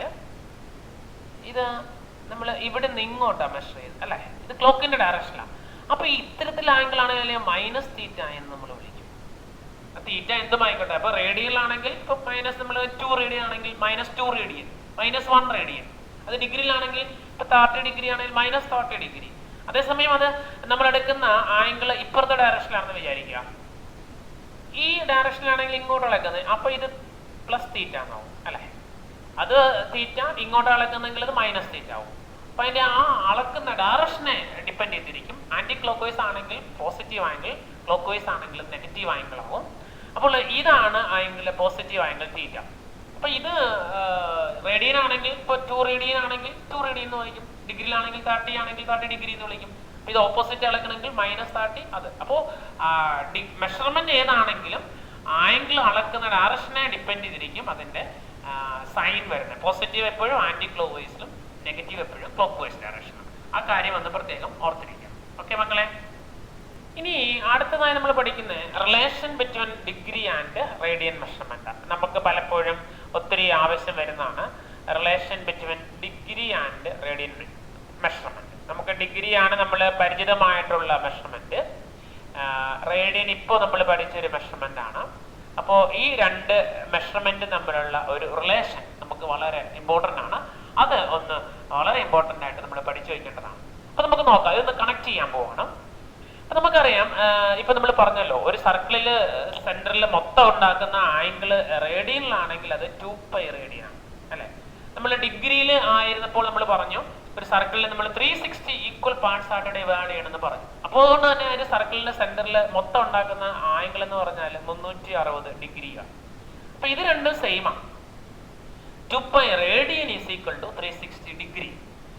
ഇത് നമ്മൾ ഇവിടെ നിന്ന് ഇങ്ങോട്ടാണ് മെഷർ ചെയ്ത് അല്ലേ? ഇത് ക്ലോക്കിന്റെ ഡയറക്ഷനിലാണ്. അപ്പോൾ ഈ ഇത്തരത്തിൽ ആംഗിൾ ആണെങ്കിൽ -θ എന്ന് നമ്മൾ വിളിക്കും. θ എന്തുമായിക്കോട്ടെ. അപ്പോൾ റേഡിയനിലാണെങ്കിൽ ഇപ്പോൾ മൈനസ് നമ്മൾ 2 റേഡിയൻ ആണെങ്കിൽ -2 റേഡിയൻ, -1 റേഡിയൻ. അത് ഡിഗ്രിയിലാണെങ്കിൽ ഇപ്പോൾ 30 ഡിഗ്രി ആണെങ്കിൽ -30 ഡിഗ്രി. അതേസമയം അത് നമ്മൾ എടുക്കുന്ന ആംഗിൾ ഇപ്പുറത്തെ ഡയറക്ഷനിലാണെന്ന് വിചാരിക്കുക. ഈ ഡയറക്ഷനിലാണെങ്കിൽ ഇങ്ങോട്ട് അളക്കുന്നത്, അപ്പോൾ ഇത് +θ എന്നാവും അല്ലേ? അത് θ ഇങ്ങോട്ട് അളക്കുന്നെങ്കിൽ അത് -θ ആവും. അപ്പോൾ അതിൻ്റെ ആ അളക്കുന്ന ഡയറക്ഷനെ ഡിപ്പെൻഡ് ചെയ്തിരിക്കും. ആന്റി ക്ലോക്ക് വൈസ് ആണെങ്കിൽ പോസിറ്റീവ് ആംഗിൾ, ക്ലോക്ക് വൈസ് ആണെങ്കിൽ നെഗറ്റീവ് ആംഗിൾ ആവും. അപ്പോൾ ഇതാണ് ആംഗിൾ, പോസിറ്റീവ് ആംഗിൾ θ. അപ്പോൾ ഇത് റേഡിയൻ ആണെങ്കിൽ ഇപ്പോൾ 2 റേഡിയൻ ആണെങ്കിൽ 2 റേഡിയൻ എന്ന് വിളിക്കും. ഡിഗ്രിയിലാണെങ്കിൽ 30 ആണെങ്കിൽ 30 ഡിഗ്രി എന്ന് വിളിക്കും. ഇത് ഓപ്പോസിറ്റ് അളക്കണമെങ്കിൽ -30 അത്. അപ്പോൾ മെഷർമെന്റ് ഏതാണെങ്കിലും ആംഗിൾ അളക്കുന്ന ഡയറക്ഷനെ ഡിപ്പെൻഡ് ചെയ്തിരിക്കും അതിന്റെ സൈൻ വരുന്നത്. പോസിറ്റീവ് എപ്പോഴും ആന്റി ക്ലോക്ക് വൈസിലും നെഗറ്റീവ് എപ്പോഴും ക്ലോക്ക് വൈസ് ഡയറക്ഷനും. ആ കാര്യം ഒന്ന് പ്രത്യേകം ഓർത്തിരിക്കാം. ഓക്കെ മക്കളെ? ഇനി അടുത്തതായി നമ്മൾ പഠിക്കുന്ന relation between degree and radian measurement. നമുക്ക് പലപ്പോഴും ഒത്തിരി ആവശ്യം വരുന്നതാണ് relation between degree and radian measurement. നമുക്ക് ഡിഗ്രിയാണ് നമ്മൾ പരിചിതമായിട്ടുള്ള മെഷർമെന്റ്. റേഡിയൻ ഇപ്പോൾ നമ്മൾ പഠിച്ചൊരു മെഷർമെന്റ് ആണ്. അപ്പോൾ ഈ 2 മെഷർമെന്റ് തമ്മിലുള്ള ഒരു റിലേഷൻ നമുക്ക് വളരെ ഇമ്പോർട്ടൻ്റ് ആണ്. അത് ഒന്ന് വളരെ ഇമ്പോർട്ടൻ്റ് ആയിട്ട് നമ്മൾ പഠിച്ചു വയ്ക്കേണ്ടതാണ്. അപ്പോൾ നമുക്ക് നോക്കാം, ഇതൊന്ന് കണക്ട് ചെയ്യാൻ പോവാണ്. അപ്പം നമുക്കറിയാം, ഇപ്പം നമ്മൾ പറഞ്ഞല്ലോ ഒരു സർക്കിളിൽ സെൻറ്ററിൽ മൊത്തം ഉണ്ടാക്കുന്ന ആംഗിൾ റേഡിയനിലാണെങ്കിൽ അത് 2π റേഡിയൻ ആണ് അല്ലേ? നമ്മൾ ഡിഗ്രിയിൽ ആയിരുന്നപ്പോൾ നമ്മൾ പറഞ്ഞു ഒരു സർക്കിളിൽ നമ്മൾ 360 ഈക്വൽ പാർട്സ് ആയിട്ട് ഡിവൈഡ് ചെയ്യണമെന്ന് പറഞ്ഞു. അപ്പോൾ അപ്പോൾ അതുകൊണ്ട് തന്നെ ഒരു സർക്കിളിന്റെ സെന്ററിൽ മൊത്തം ഉണ്ടാക്കുന്ന ആംഗിൾ എന്ന് പറഞ്ഞാൽ 360 ഡിഗ്രിയാണ്. അപ്പൊ ഇത് രണ്ടും സെയിം ആണ്. 2π radian is equal to 360 degree.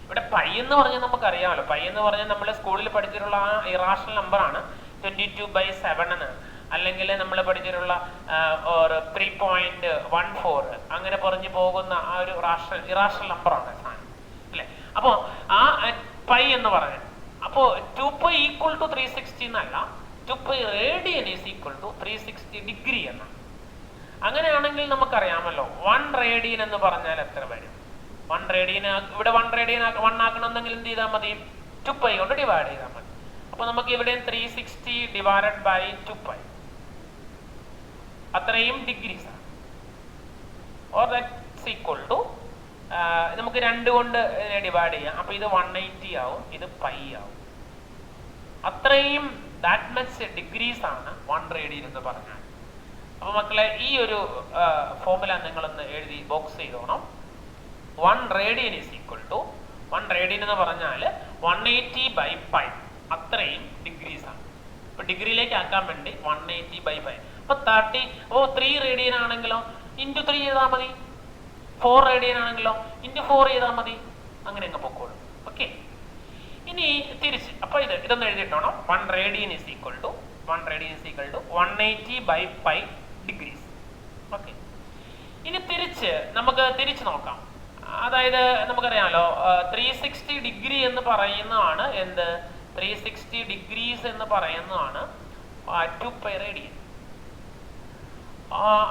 ഇവിടെ പൈ എന്ന് പറഞ്ഞാൽ നമുക്കറിയാമല്ലോ, പൈ എന്ന് പറഞ്ഞാൽ നമ്മൾ സ്കൂളിൽ പഠിച്ചിട്ടുള്ള ആ ഇറാഷണൽ നമ്പറാണ് 22/7 എന്ന്, അല്ലെങ്കിൽ നമ്മൾ പഠിച്ചിട്ടുള്ള 3.14 അങ്ങനെ പറഞ്ഞു പോകുന്ന ആ ഒരു ഇറാഷണൽ നമ്പറാണ് സാധനം അല്ലേ. അപ്പോൾ ആ പൈ എന്ന് പറഞ്ഞാൽ അപ്പോൾ 2π ഈക്വൽ ടു 360 എന്നല്ല, 2π radian is equal to 360 degree എന്നാണ്. അങ്ങനെയാണെങ്കിൽ നമുക്കറിയാമല്ലോ 1 റേഡിയൻ എന്ന് പറഞ്ഞാൽ എത്ര വരും? 1 റേഡിയൻ ഇവിടെ 1 റേഡിയൻ 1 ആക്കണമെന്നെങ്കിൽ എന്ത് ചെയ്താൽ മതി? 2π കൊണ്ട് ഡിവൈഡ് ചെയ്താൽ മതി. അപ്പൊ നമുക്ക് ഇവിടെ 360 ഡിവൈഡഡ് ബൈ 2π അത്രയും ഡിഗ്രീസ് ആണ്. ഓർ ദാറ്റ്സ് ഈക്വൽ ടു നമുക്ക് 2 കൊണ്ട് ഡിവൈഡ് ചെയ്യാം. അപ്പൊ ഇത് 180 ആവും, ഇത് പൈ ആവും. അത്രയും ദാറ്റ് മച്ച് ഡിഗ്രീസ് ആണ് 1 റേഡിയൻ എന്ന് പറഞ്ഞാൽ. അപ്പൊ മക്കളെ ഈ ഒരു ഫോർമുല നിങ്ങളൊന്ന് എഴുതി ബോക്സ് ചെയ്തോണം. 1 radian is equal to 1 radian എന്ന് പറഞ്ഞാൽ 180/π അത്രയും ഡിഗ്രീസ് ആണ്. അപ്പൊ ഡിഗ്രിയിലേക്ക് ആക്കാൻ വേണ്ടി 180/π. അപ്പൊ 30 3 റേഡിയൻ ആണെങ്കിലോ ഇൻറ്റു 3 ചെയ്താൽ മതി. 4 റേഡിയൻ ആണെങ്കിലോ ഇൻറ്റു 4 ചെയ്താൽ മതി. അങ്ങനെ അങ്ങ് പൊക്കോളും. ഓക്കെ, ഇനി തിരിച്ച് അപ്പൊ ഇതൊന്ന് എഴുതിയിട്ടോണം. 1 radian is equal to 180/π degrees. Okay, ഇനി നമുക്ക് തിരിച്ച് നോക്കാം. അതായത് നമുക്കറിയാമല്ലോ 360 ഡിഗ്രി എന്ന് പറയുന്നതാണ് എന്ത്? 360 ഡിഗ്രീസ് എന്ന് പറയുന്നതാണ് 2π റേഡിയൻ.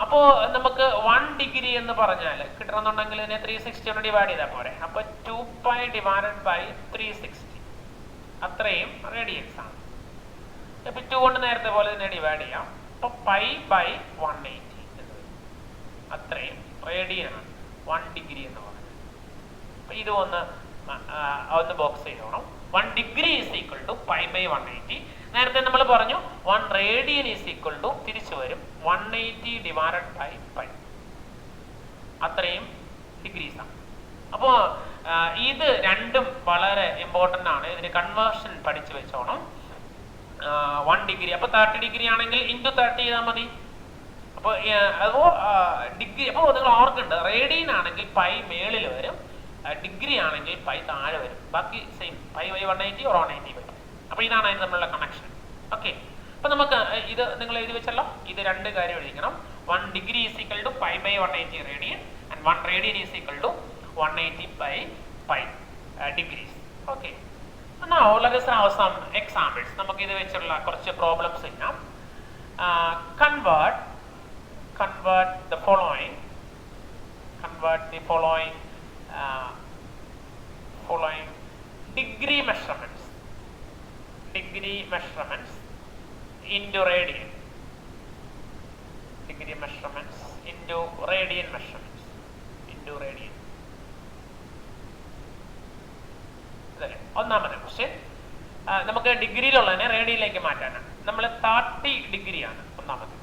അപ്പോ നമുക്ക് 1 ഡിഗ്രി എന്ന് പറഞ്ഞാൽ കിട്ടണമെന്നുണ്ടെങ്കിൽ ഇതിനെ 360 കൊണ്ട് ഡിവൈഡ് ചെയ്താൽ പോരെ. അപ്പൊ 2π ഡിവൈഡഡ് ബൈ 360 അത്രയും റേഡിയൻസ് ആണ്. ഇപ്പൊ 2 കൊണ്ട് നേരത്തെ പോലെ തന്നെ ഡിവൈഡ് ചെയ്യാം. അപ്പൊ π/180 അത്രയും റേഡിയൻ ആണ് 1 ഡിഗ്രി എന്ന് പറയുന്നത്. അപ്പൊ ഇത് ഒന്ന് ബോക്സ് ചെയ്തോണം. 1 ഡിഗ്രി ഈസ് ഈക്വൽ ടു π/180. നേരത്തെ നമ്മൾ പറഞ്ഞു 1 റേഡിയൻ ഈസ് ഈക്വൽ ടു തിരിച്ചു വരും 180 ഡിവൈഡഡ് ബൈ π അത്രയും ഡിഗ്രീസ് ആണ്. അപ്പോ ഇത് രണ്ടും വളരെ ഇമ്പോർട്ടന്റ് ആണ്. ഇതിന് കൺവേർഷൻ പഠിച്ചു വെച്ചോണം. 1 ഡിഗ്രി അപ്പൊ 30 ഡിഗ്രി ആണെങ്കിൽ ഇൻറ്റു 30 ചെയ്താൽ മതി. അപ്പൊ ഡിഗ്രി അപ്പൊ നിങ്ങൾ ഓർക്കുന്നുണ്ട്, റേഡിയൻ ആണെങ്കിൽ പൈ മേളിൽ വരും, ഡിഗ്രി ആണെങ്കിൽ പൈ താഴെ വരും. ബാക്കി സെയിം π/180 or 180/π. അപ്പൊ ഇതാണ് അതിന് തമ്മിലുള്ള കണക്ഷൻ. ഓക്കെ, അപ്പൊ നമുക്ക് ഇത് നിങ്ങൾ എഴുതി വെച്ചല്ലോ. ഇത് 2 കാര്യം എഴുതിക്കണം. 1 degree is equal to π/180 radian and 1 radian is equal to 180/π degrees. Okay, now let us have some examples. നമുക്ക് ഇത് വെച്ചുള്ള കുറച്ച് പ്രോബ്ലംസ് ചെയ്യാം. convert the following degree measurements into radian. Degree measurements into radian measurements into radian. ഒന്നാമത്തെ question നമുക്ക് ഡിഗ്രിയിലുള്ളതിനെ റേഡിയനിലേക്ക് മാറ്റാനാണ്. നമ്മൾ 30 ഡിഗ്രിയാണ് ഒന്നാമത്തെ.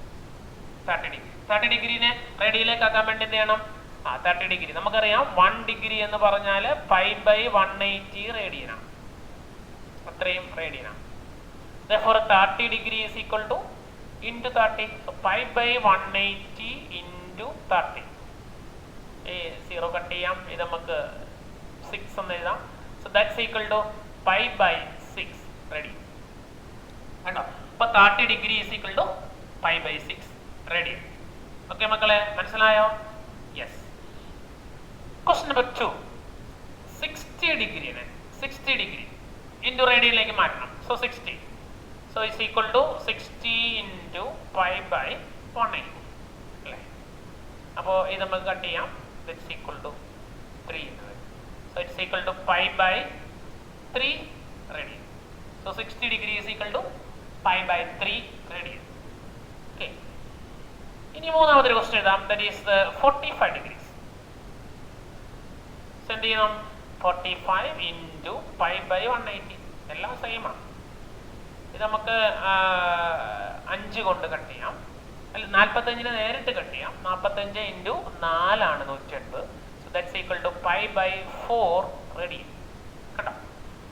30 ഡിഗ്രിനെ റേഡിയനിലേക്ക് ആക്കാൻ വേണ്ടി എന്ത് ചെയ്യണം? 30 ഡിഗ്രി നമുക്കറിയാം 1 ഡിഗ്രി എന്ന് പറഞ്ഞാൽ π/180 റേഡിയനാണ്. അത്രയും റേഡിയനാണ്. therefore 30 degree is equal to into 30. so π/180 into 30. 0 cut ചെയ്യാം. ഇത് നമുക്ക് 6 എന്ന് എഴുതാം. so that's equal to π/6 radian. കണ്ടോ? അപ്പൊ 30 degree is equal to π/6 radian. Okay മക്കളെ, മനസ്സിലായോ? Yes. Question number 2. 60 degree into റേഡിയനിലേക്ക് മാറ്റണം. So 60. So it's equal to 60 into π/180 അല്ലേ? അപ്പോൾ ഇത് നമുക്ക് കട്ട് ചെയ്യാം. ഇറ്റ്സ് ഈക്വൽ ടു 3 എന്ന് വരും. So it's equal to π/3 radian. So 60 degree is equal to π/3 radian. Okay, ഇനി മൂന്നാമതൊരു ക്വസ്റ്റ്യൻ എഴുതാം. That is 45 degrees. എന്ത് ചെയ്യണം? 45 ഇൻറ്റു π/180. എല്ലാം സെയിം ആണ്. ഇത് നമുക്ക് 5 കൊണ്ട് കട്ട് ചെയ്യാം. അല്ല, 45നെ നേരിട്ട് കട്ട് ചെയ്യാം. 45 ഇൻറ്റു 4 ആണ് 180. So that's equal to π/4 radian. കേട്ടോ?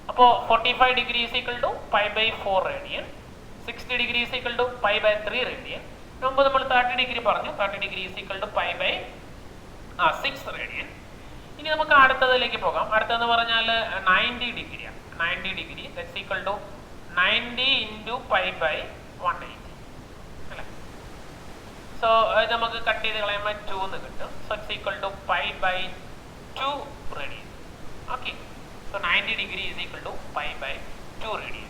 അപ്പോൾ 45 degree is equal to pi by 4 radian, 60 degree is equal to pi by 3 radian. മുമ്പ് നമ്മൾ 30 ഡിഗ്രി പറഞ്ഞു, 30 degree is equal to pi by 6 radian. ഇനി നമുക്ക് അടുത്തതിലേക്ക് പോകാം. അടുത്തതെന്ന് പറഞ്ഞാൽ 90 ഡിഗ്രിയാണ്. 90 degree that's equal to 90 into pi by 180 അല്ലേ. സോ ഇത് നമുക്ക് കട്ട് ചെയ്ത് കളയുമ്പോൾ 2 എന്ന് കിട്ടും. So it's equal to pi by 2 radian. Okay, so 90 degree is equal to pi by 2 radian.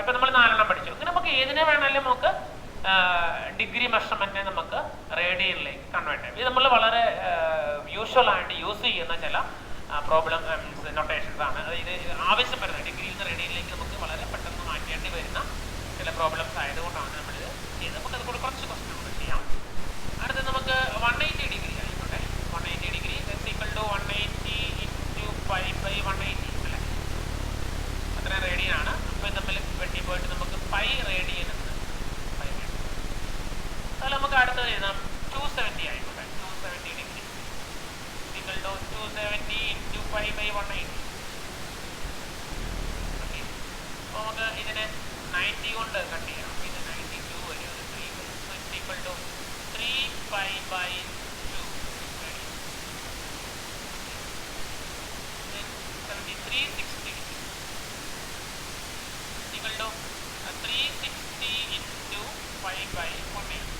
ഇപ്പം നമ്മൾ 4 പഠിച്ചു. ഇങ്ങനെ നമുക്ക് ഏതിനെ വേണമെങ്കിലും നമുക്ക് ഡിഗ്രി മെഷർമെന്റിനെ നമുക്ക് റേഡിയനിലേക്ക് കൺവേർട്ട് ചെയ്യാം. ഇത് നമ്മൾ വളരെ യൂഷ്വൽ ആയിട്ട് യൂസ് ചെയ്യുന്ന ചില പ്രോബ്ലം മീൻസ് നൊട്ടേഷൻസ് ആണ്. ഇത് ആവശ്യം വരുന്നത് ഡിഗ്രിയിൽ നിന്ന് റേഡിയനിലേക്ക് നമുക്ക് വളരെ പെട്ടെന്ന് മാറ്റേണ്ടി വരുന്ന ചില പ്രോബ്ലംസ് ആയതുകൊണ്ടാണ് നമ്മളിത് ചെയ്യുന്നത്. നമുക്ക് അതുകൂടെ കുറച്ച് ക്വസ്റ്റ്യൻ കൂടെ ചെയ്യാം. അടുത്ത് നമുക്ക് 180 ഡിഗ്രി ആയിക്കോട്ടെ. 180 degree equal to 180 into pi by 180 അല്ലേ. അത്രയും റേഡിയൻ ആണ്. അപ്പോൾ തമ്മിൽ വെട്ടി പോയിട്ട് നമുക്ക് പൈ റേഡിയൻ എന്ന് അതിൽ നമുക്ക് അടുത്തത് എഴുതാം. 270 ആയിക്കോട്ടെ. 270 degree equal to 270 into pi by 180. Okay, അപ്പോൾ നമുക്ക് ഇതിനെ 90 കൊണ്ട് കട്ട് ചെയ്യാം. ഇത് 92 വരും, 3 വരും. So it's equal to 3 pi by 2 360 equal to 360 into pi by 180.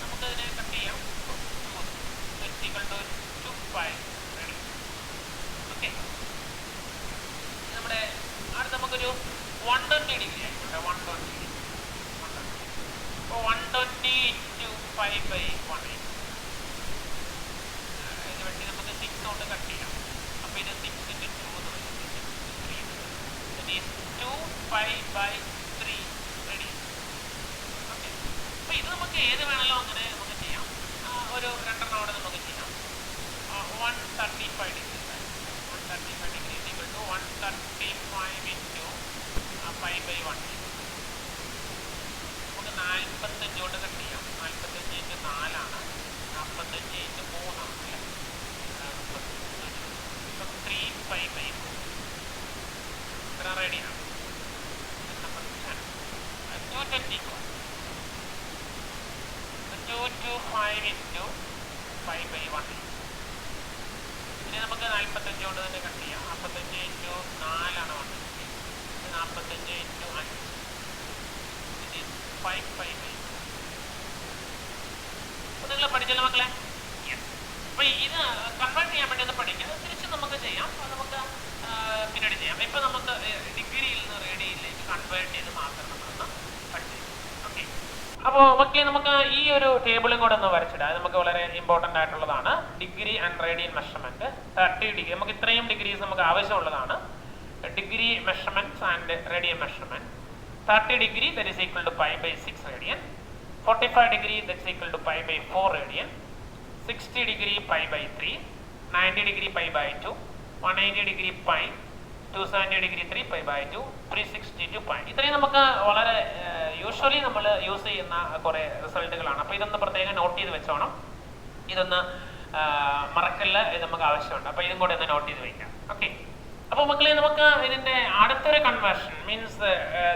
നമുക്കതിനെ കട്ട് ചെയ്യാം. 2 equal to 2 pi rad. Okay, നമ്മുടെ അടുത്ത് നമുക്കൊരു 120 ഡിഗ്രി ആയിക്കോട്ടെ. 120 ഡിഗ്രി. അപ്പോൾ 120 ഇൻറ്റു പൈ ബൈ 180. ഇത് വേണ്ടി നമുക്ക് 6 കൊണ്ട് കട്ട് ചെയ്യാം. അപ്പോൾ ഇത് 6 ഇൻറ്റു 2 എന്ന് വരും. 3 that is 2 pi by 3 rad. Okay, അപ്പോൾ ഇത് നമുക്ക് ഏത് വേണമല്ലോ അങ്ങനെ നമുക്ക് ചെയ്യാം. ഒരു 2 അവിടെ നമുക്ക് ചെയ്യാം. 135 degree 135 degree equal to 135 into pi by 180. നമുക്ക് 45 കൊണ്ട് കട്ട് ചെയ്യാം. 45 ഇൻറ്റു 4 ആണ്, 45 ഇൻറ്റു 3 ആണ് അല്ലേ. 3 പൈ ബൈ 4 ഇത്ര റെഡിയാണ്. Number 220 225 into pi by 180. ഇനി നമുക്ക് 45 കൊണ്ട് തന്നെ കട്ട് ചെയ്യാം. 45 ഇൻറ്റു 4 ആണ് 180. 45 ഇൻറ്റു 5 ഇത് 5 പൈ ബൈ 4. അപ്പോൾ നിങ്ങൾ പഠിച്ചല്ലോ മക്കളെ. യെസ്, അപ്പോൾ ഇത് കൺവേർട്ട് ചെയ്യാൻ വേണ്ടി ഒന്ന് പഠിക്കുക. തിരിച്ച് നമുക്ക് ചെയ്യാം. അത് നമുക്ക് പിന്നീട് ചെയ്യാം. ഇപ്പം നമുക്ക് ഡിഗ്രിയിൽ നിന്ന് റേഡിയനിലേക്ക് കൺവേർട്ട് ചെയ്ത് മാത്രം നമ്മളൊന്ന് പഠിച്ചു. ഓക്കെ, അപ്പോൾ മക്കളെ നമുക്ക് ഈ ഒരു ടേബിളും കൂടെ ഒന്ന് വരച്ചിടാം. അത് നമുക്ക് വളരെ ഇമ്പോർട്ടൻ്റ് ആയിട്ടുള്ളതാണ്. Degree and radian measurement 30 degree. നമുക്ക് ഇത്രയും ഡിഗ്രീസ് നമുക്ക് ആവശ്യമുള്ളതാണ്. Degree measurements and radian measurement. 30 degree that is equal to pi by 6 radian. 45 degree that is equal to pi by 4 radian. 60 degree pi by 3. 90 degree pi by 2. 180 degree pi. 270 degree 3 pi by 2. 362 pi. ഇത്രയും നമുക്ക് വളരെ usually നമ്മൾ use ചെയ്യുന്ന കുറേ റിസൾട്ടുകളാണ്. അപ്പോൾ ഇതൊന്ന് പ്രത്യേകം not ചെയ്ത് വെച്ചോണം. ഇതൊന്ന് മറക്കല്ല, ഇത് നമുക്ക് ആവശ്യമുണ്ട്. അപ്പോൾ ഇതും കൂടെ ഒന്ന് നോട്ട് ചെയ്ത് വയ്ക്കാം. ഓക്കെ, അപ്പോൾ മക്കളെ നമുക്ക് ഇതിൻ്റെ അടുത്തൊരു കൺവേർഷൻ മീൻസ്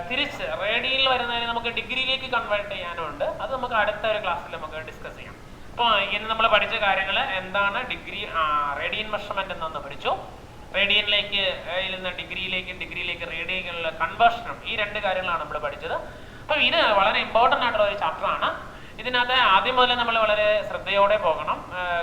തിരിച്ച് റേഡിയനിൽ വരുന്നതിന് നമുക്ക് ഡിഗ്രിയിലേക്ക് കൺവേർട്ട് ചെയ്യാനുണ്ട്. അത് നമുക്ക് അടുത്ത ഒരു ക്ലാസ്സിൽ നമുക്ക് ഡിസ്കസ് ചെയ്യാം. അപ്പോൾ ഇന്ന് നമ്മൾ പഠിച്ച കാര്യങ്ങൾ എന്താണ് ഡിഗ്രി റേഡിയൻ മെഷർമെൻറ്റ് എന്നൊന്ന് പഠിച്ചു. റേഡിയനിലേക്ക് നിന്ന് ഡിഗ്രിയിലേക്ക് റേഡിയനിലുള്ള കൺവേർഷനും ഈ 2 കാര്യങ്ങളാണ് നമ്മൾ പഠിച്ചത്. അപ്പോൾ ഇത് വളരെ ഇമ്പോർട്ടൻ്റ് ആയിട്ടുള്ള ഒരു ചാപ്റ്ററാണ്. ഇതിനകത്ത് ആദ്യം മുതലേ നമ്മൾ വളരെ ശ്രദ്ധയോടെ പോകണം.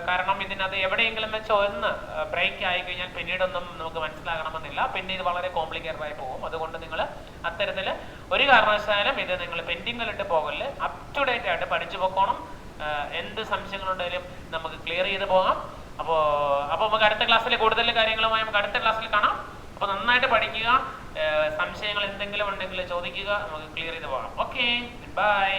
കാരണം ഇതിനകത്ത് എവിടെയെങ്കിലും വെച്ച് ഒന്ന് ബ്രേക്ക് ആയി കഴിഞ്ഞാൽ പിന്നീടൊന്നും നമുക്ക് മനസ്സിലാകണമെന്നില്ല. പിന്നെ ഇത് വളരെ കോംപ്ലിക്കേറ്റഡ് ആയി പോകും. അതുകൊണ്ട് നിങ്ങൾ അത്തരത്തിൽ ഒരു കാരണവശാലും ഇത് നിങ്ങൾ പെൻഡിങ്ങിലിട്ട് പോകല്. അപ് ടു ഡേറ്റ് ആയിട്ട് പഠിച്ചു പോകണം. എന്ത് സംശയങ്ങളുണ്ടെങ്കിലും നമുക്ക് ക്ലിയർ ചെയ്ത് പോകാം. അപ്പോൾ നമുക്ക് അടുത്ത ക്ലാസ്സിൽ കൂടുതൽ കാര്യങ്ങളുമായി നമുക്ക് അടുത്ത ക്ലാസ്സിൽ കാണാം. അപ്പോൾ നന്നായിട്ട് പഠിക്കുക. സംശയങ്ങൾ എന്തെങ്കിലും ഉണ്ടെങ്കിൽ ചോദിക്കുക, നമുക്ക് ക്ലിയർ ചെയ്ത് പോകാം. Okay, by.